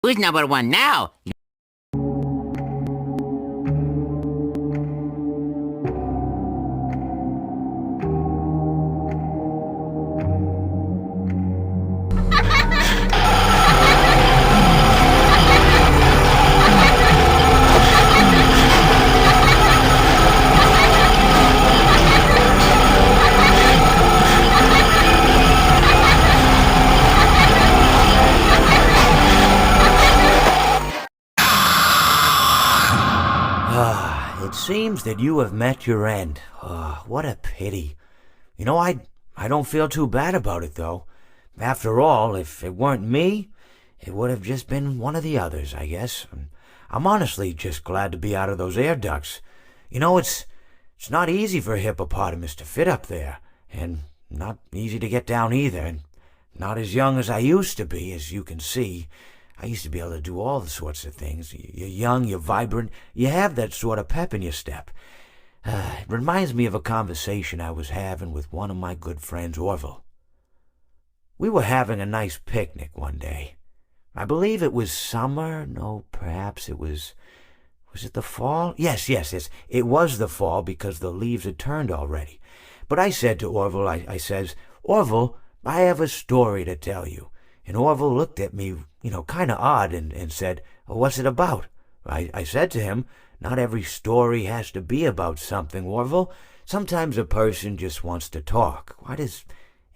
Who's number one now? It seems that you have met your end. What a pity. You know, I don't feel too bad about it, though. After all, if it weren't me, it would have just been one of the others, I guess. I'm honestly just glad to be out of those air ducts. You know, it's not easy for a hippopotamus to fit up there, and not easy to get down either, and not as young as I used to be, as you can see. I used to be able to do all the sorts of things. You're young, you're vibrant, you have that sort of pep in your step. It reminds me of a conversation I was having with one of my good friends, Orville. We were having a nice picnic one day. I believe it was summer. No, perhaps it was... Was it the fall? Yes. It was the fall because the leaves had turned already. But I said to Orville, I says, Orville, I have a story to tell you. And Orville looked at me, kind of odd and said, what's it about? I said to him, not every story has to be about something, Orville. Sometimes a person just wants to talk. Why does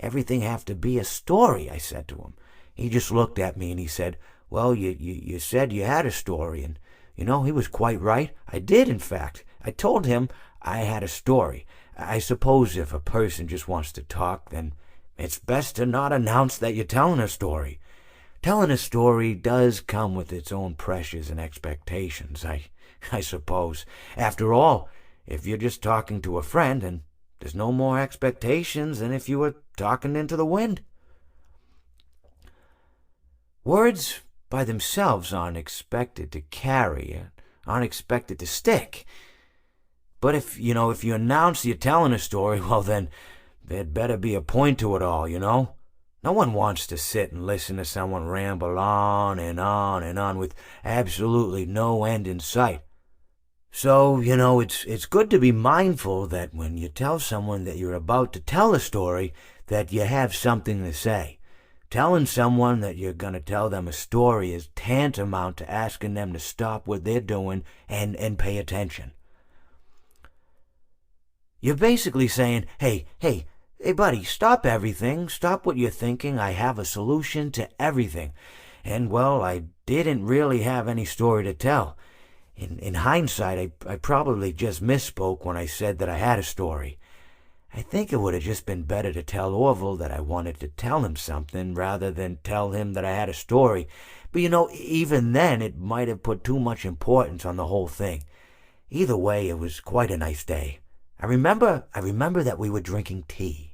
everything have to be a story? I said to him. He just looked at me and he said, well, you said you had a story. And, he was quite right. I did, in fact. I told him I had a story. I suppose if a person just wants to talk, then it's best to not announce that you're telling a story. Telling a story does come with its own pressures and expectations, I suppose. After all, if you're just talking to a friend, then there's no more expectations than if you were talking into the wind. Words by themselves aren't expected to carry, aren't expected to stick. But if you announce you're telling a story, well then, there'd better be a point to it all, No one wants to sit and listen to someone ramble on and on and on with absolutely no end in sight. So, it's good to be mindful that when you tell someone that you're about to tell a story, that you have something to say. Telling someone that you're going to tell them a story is tantamount to asking them to stop what they're doing and pay attention. You're basically saying, hey, buddy, stop everything. Stop what you're thinking. I have a solution to everything. And, well, I didn't really have any story to tell. In hindsight, I probably just misspoke when I said that I had a story. I think it would have just been better to tell Orville that I wanted to tell him something rather than tell him that I had a story. But, even then, it might have put too much importance on the whole thing. Either way, it was quite a nice day. I remember that we were drinking tea.